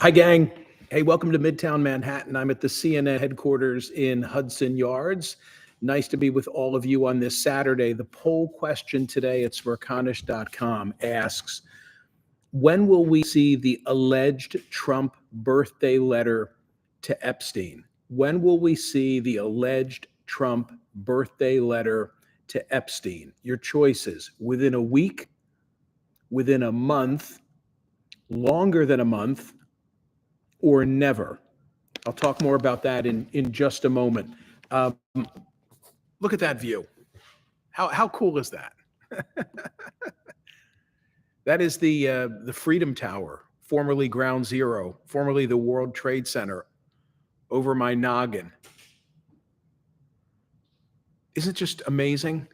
Hi, gang. Hey, welcome to Midtown Manhattan. I'm at the CNN headquarters in Hudson Yards. Nice to be with all of you on this Saturday. The poll question today at Smerconish.com asks, when will we see the alleged Trump birthday letter to Epstein? When will we see the alleged Trump birthday letter to Epstein? Your choices: within a week, within a month, longer than a month, or never. I'll talk more about that in just a moment. Um, Look at that view. How cool is that? That is the Freedom Tower, formerly Ground Zero, formerly the World Trade Center, over my noggin. Isn't it just amazing?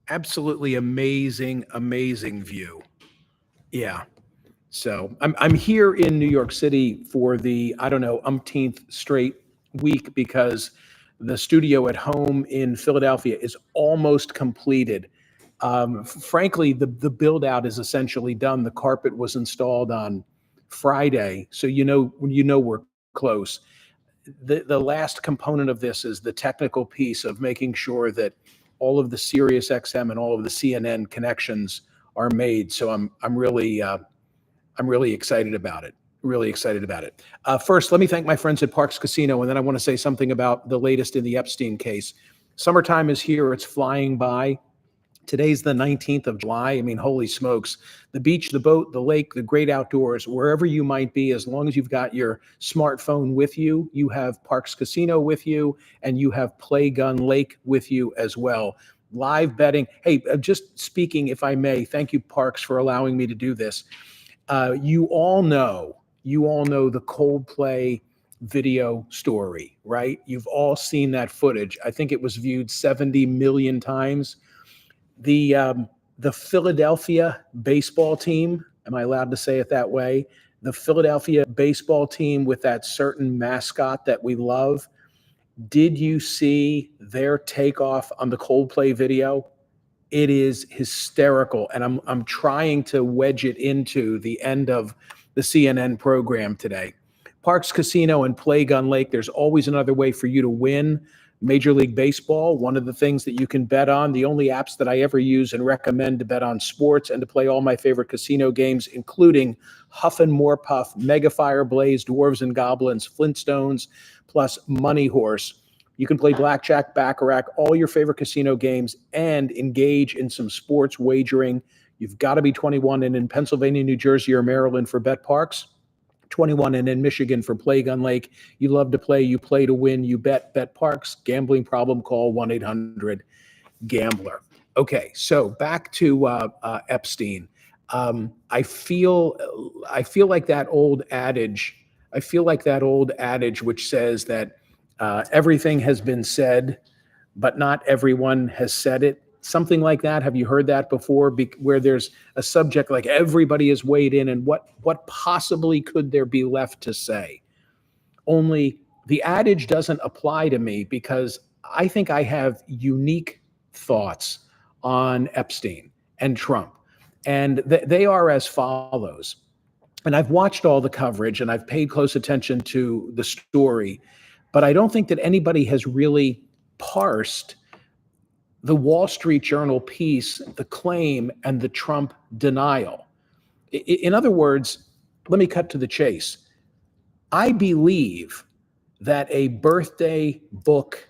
Absolutely amazing, amazing view. Yeah. So I'm here in New York City for the, I don't know, umpteenth straight week because the studio at home in Philadelphia is almost completed. Frankly, the build out is essentially done. The carpet was installed on Friday, so we're close. The last component of this is the technical piece of making sure that all of the Sirius XM and all of the CNN connections are made. So I'm really excited about it. Really excited about it. First, let me thank my friends at Parks Casino, and then I want to say something about the latest in the Epstein case. Summertime is here. It's flying by. Today's the 19th of July. I mean, holy smokes. The beach, the boat, the lake, the great outdoors, wherever you might be, as long as you've got your smartphone with you, you have Parks Casino with you, and you have Play Gun Lake with you as well. Live betting. Hey, just speaking, if I may, thank you, Parks, for allowing me to do this. You all know the Coldplay video story, right? You've all seen that footage. I think it was viewed 70 million times. The Philadelphia baseball team, am I allowed to say it that way? The Philadelphia baseball team with that certain mascot that we love. Did you see their takeoff on the Coldplay video? It is hysterical, and I'm trying to wedge it into the end of the CNN program today. Parks Casino and Play Gun Lake, there's always another way for you to win. Major League Baseball, one of the things that you can bet on, the only apps that I ever use and recommend to bet on sports and to play all my favorite casino games, including Huff and More Puff, Mega Fire Blaze, Dwarves and Goblins, Flintstones, plus Money Horse. You can play blackjack, baccarat, all your favorite casino games, and engage in some sports wagering. You've got to be 21 and in Pennsylvania, New Jersey, or Maryland for Bet Parks. 21 and in Michigan for Play Gun Lake. You love to play, you play to win, you bet. Bet Parks. Gambling problem, call 1-800-GAMBLER. Okay, so back to Epstein. I feel like that old adage. I feel like that old adage which says that everything has been said, but not everyone has said it. Something like that. Have you heard that before? Where there's a subject like everybody has weighed in, and what possibly could there be left to say? Only the adage doesn't apply to me because I think I have unique thoughts on Epstein and Trump, and they are as follows. And I've watched all the coverage and I've paid close attention to the story, but I don't think that anybody has really parsed the Wall Street Journal piece, the claim, and the Trump denial. In other words, let me cut to the chase. I believe that a birthday book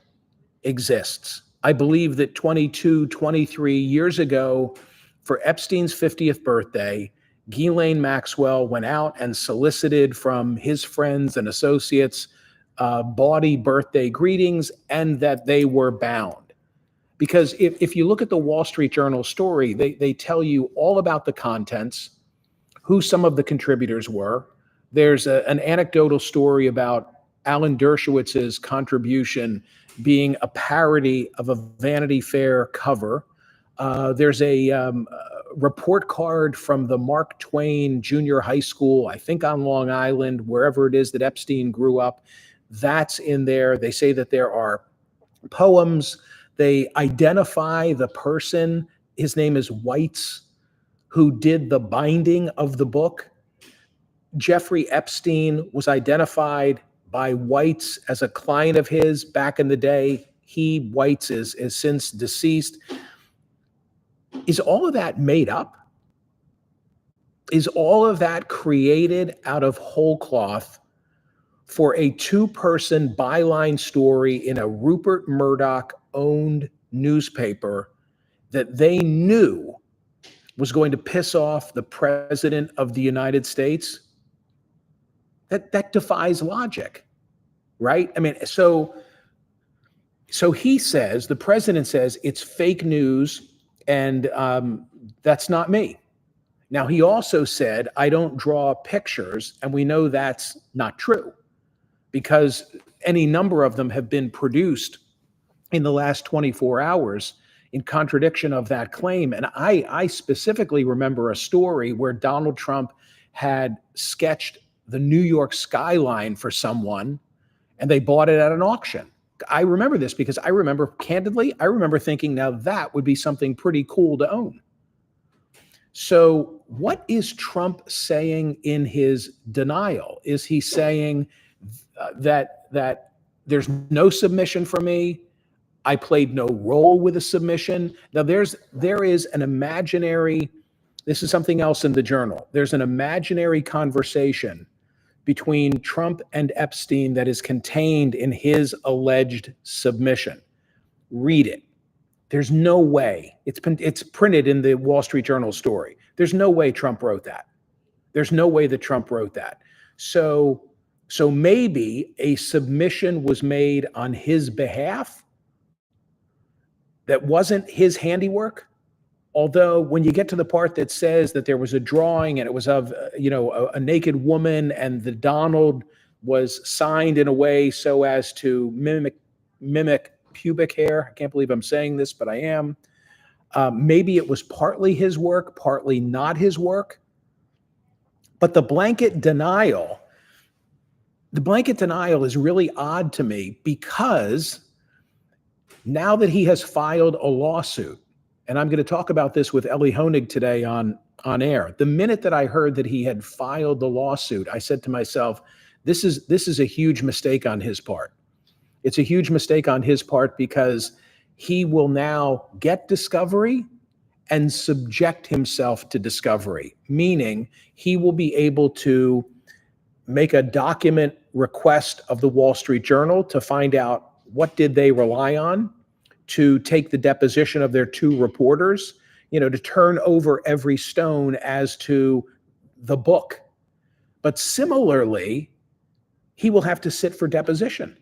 exists. I believe that 22, 23 years ago, for Epstein's 50th birthday, Ghislaine Maxwell went out and solicited from his friends and associates bawdy birthday greetings, and that they were bound. Because if you look at the Wall Street Journal story, they tell you all about the contents, who some of the contributors were. There's an anecdotal story about Alan Dershowitz's contribution being a parody of a Vanity Fair cover. There's a report card from the Mark Twain Junior High School, I think on Long Island, wherever it is that Epstein grew up. That's in there. They say that there are poems. They identify the person. His name is Weitz. who did the binding of the book. Jeffrey Epstein was identified by Weitz as a client of his back in the day. Weitz, is since deceased. Is all of that made up? Is all of that created out of whole cloth for a two-person byline story in a Rupert Murdoch-owned newspaper that they knew was going to piss off the President of the United States? That defies logic, right? I mean, so he says, the president says, it's fake news, and that's not me. Now, he also said, I don't draw pictures, and we know that's not true because any number of them have been produced in the last 24 hours in contradiction of that claim. And I specifically remember a story where Donald Trump had sketched the New York skyline for someone, and they bought it at an auction. I remember this because I remember thinking, now that would be something pretty cool to own. So what is Trump saying in his denial? Is he saying that there's no submission for me? I played no role with a submission. Now there is an imaginary, this is something else in the journal. There's an imaginary conversation between Trump and Epstein that is contained in his alleged submission. Read it. There's no way. It's printed in the Wall Street Journal story. There's no way Trump wrote that. There's no way that Trump wrote that. So maybe a submission was made on his behalf that wasn't his handiwork. Although when you get to the part that says that there was a drawing and it was of, a naked woman, and the Donald was signed in a way so as to mimic pubic hair. I can't believe I'm saying this, but I am. Maybe it was partly his work, partly not his work. But the blanket denial is really odd to me, because now that he has filed a lawsuit, and I'm going to talk about this with Ellie Honig today on air. The minute that I heard that he had filed the lawsuit, I said to myself, this is a huge mistake on his part. It's a huge mistake on his part because he will now get discovery and subject himself to discovery, meaning he will be able to make a document request of the Wall Street Journal to find out what did they rely on, to take the deposition of their two reporters, to turn over every stone as to the book. But similarly, he will have to sit for deposition.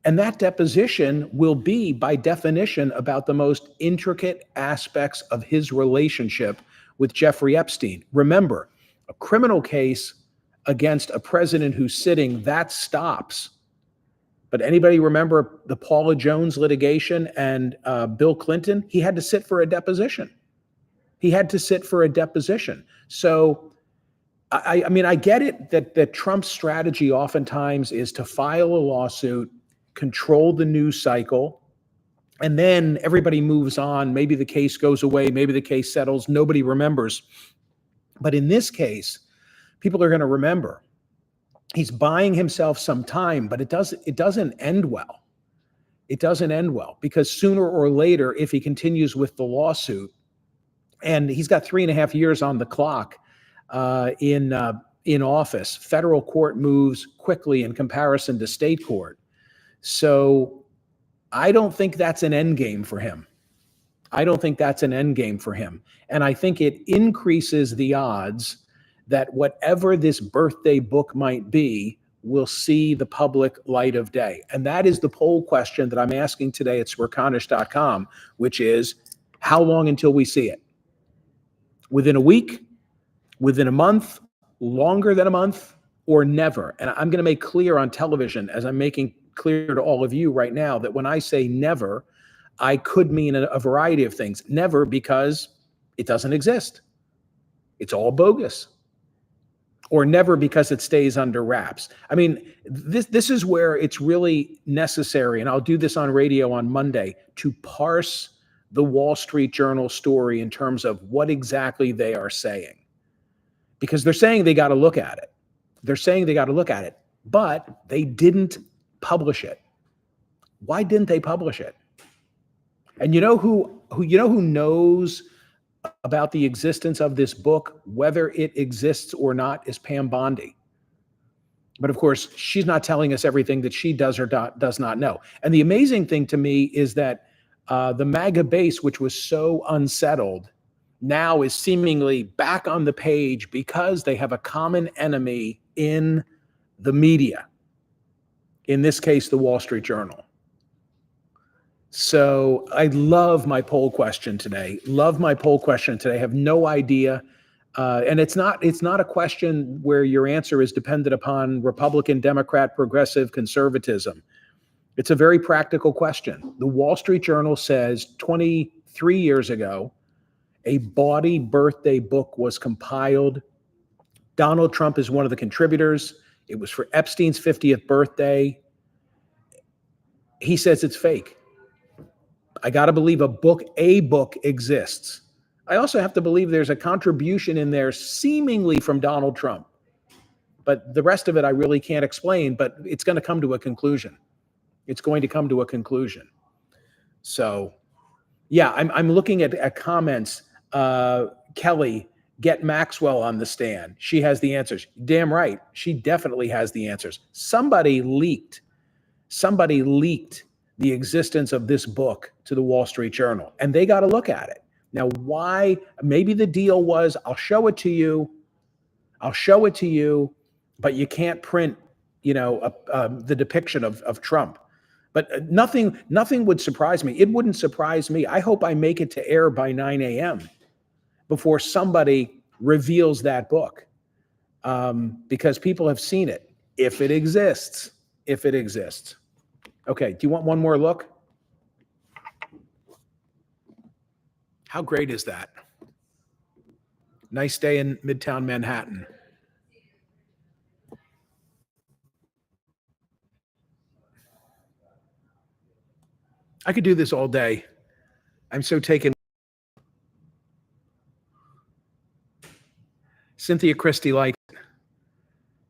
And that deposition will be, by definition, about the most intricate aspects of his relationship with Jeffrey Epstein. Remember, a criminal case against a president who's sitting, that stops. But anybody remember the Paula Jones litigation and Bill Clinton? He had to sit for a deposition. So, I mean, I get it that Trump's strategy oftentimes is to file a lawsuit, control the news cycle, and then everybody moves on. Maybe the case goes away. Maybe the case settles. Nobody remembers. But in this case, people are going to remember. He's buying himself some time, but it doesn't end well. It doesn't end well, because sooner or later, if he continues with the lawsuit, and he's got 3.5 years on the clock in office, federal court moves quickly in comparison to state court. So I don't think that's an end game for him. And I think it increases the odds that whatever this birthday book might be will see the public light of day. And that is the poll question that I'm asking today at Smerconish.com, which is, how long until we see it? Within a week? Within a month? Longer than a month? Or never? And I'm going to make clear on television, as I'm making clear to all of you right now, that when I say never, I could mean a variety of things. Never because it doesn't exist. It's all bogus. Or never because it stays under wraps. I mean, this is where it's really necessary, and I'll do this on radio on Monday, to parse the Wall Street Journal story in terms of what exactly they are saying. Because they're saying they got to look at it. They're saying they got to look at it, but they didn't publish it. Why didn't they publish it? And you know who knows about the existence of this book, whether it exists or not, is Pam Bondi. But of course, she's not telling us everything that she does or does not know. And the amazing thing to me is that the MAGA base, which was so unsettled, now is seemingly back on the page because they have a common enemy in the media. In this case, the Wall Street Journal. So I love my poll question today. Love my poll question today. I have no idea. And it's not a question where your answer is dependent upon Republican, Democrat, progressive, conservatism. It's a very practical question. The Wall Street Journal says 23 years ago, a bawdy birthday book was compiled. Donald Trump is one of the contributors. It was for Epstein's 50th birthday. He says it's fake. I got to believe a book exists. I also have to believe there's a contribution in there seemingly from Donald Trump. But the rest of it I really can't explain, but it's going to come to a conclusion. It's going to come to a conclusion. So, yeah, I'm looking at comments. Kelly, get Maxwell on the stand. She has the answers. Damn right. She definitely has the answers. Somebody leaked the existence of this book to the Wall Street Journal, and they got to look at it. Now, why? Maybe the deal was, I'll show it to you, but you can't print, the depiction of Trump. But nothing would surprise me. It wouldn't surprise me. I hope I make it to air by 9 a.m. before somebody reveals that book, because people have seen it, if it exists. Okay, do you want one more look? How great is that? Nice day in Midtown Manhattan. I could do this all day. I'm so taken. Cynthia Christie likes it.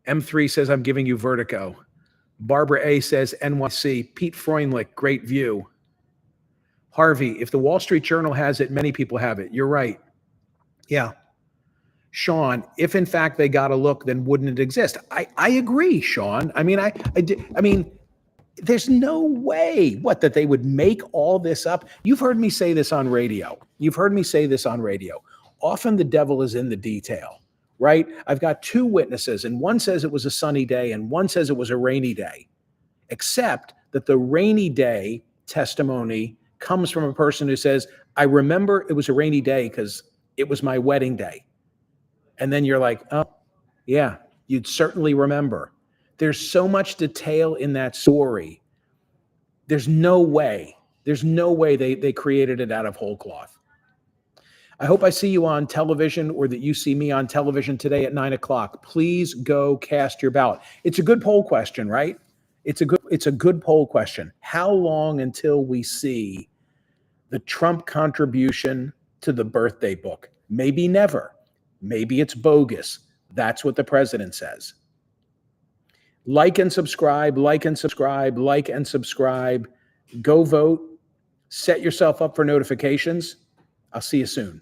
M3 says, I'm giving you vertigo. Barbara A says, NYC. Pete Freundlich, great view. Harvey, if the Wall Street Journal has it, many people have it. You're right. Yeah. Sean, if in fact they got to look, then wouldn't it exist? I agree, Sean. I mean, there's no way that they would make all this up. You've heard me say this on radio. Often the devil is in the detail, right? I've got two witnesses, and one says it was a sunny day and one says it was a rainy day, except that the rainy day testimony comes from a person who says, I remember it was a rainy day because it was my wedding day. And then you're like, oh, yeah, you'd certainly remember. There's so much detail in that story. There's no way they created it out of whole cloth. I hope I see you on television, or that you see me on television today at 9 o'clock. Please go cast your ballot. It's a good poll question, right? It's a good poll question. How long until we see the Trump contribution to the birthday book? Maybe never. Maybe it's bogus. That's what the president says. Like and subscribe. Go vote. Set yourself up for notifications. I'll see you soon.